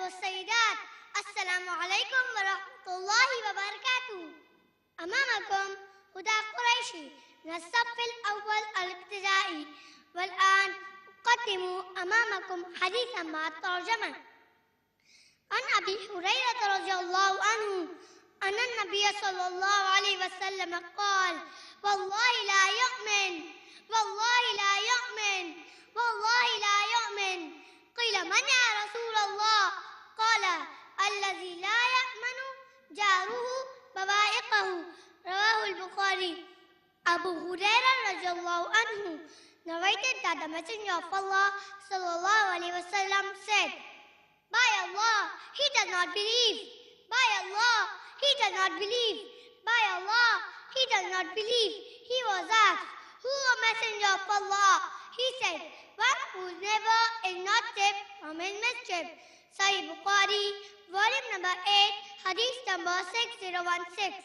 والسيدات، السلام عليكم ورحمة الله وبركاته. أمامكم هدى قريشي من الصف الأول الابتدائي، والآن أقدم أمامكم حديثا مع الترجمة. عن أبي هريرة رضي الله عنه أن النبي صلى الله عليه وسلم قال: والله لا يؤمن، والله لا يؤمن، والله لا يؤمن. قيل: من يا رسول الله؟ قال: الذي لا يأمن جاره بوائقه. رواه البخاري. Abu Hurairah radiallahu anhu narrated that the Messenger of Allah sallallahu alaihi wasallam said, by Allah, he does not believe. By Allah, he does not believe. By Allah, he does not believe. He was asked, who a messenger of Allah? He said, one whose neighbor is not safe from his mischief. Sahih Bukhari, volume number 8, hadith number 6016.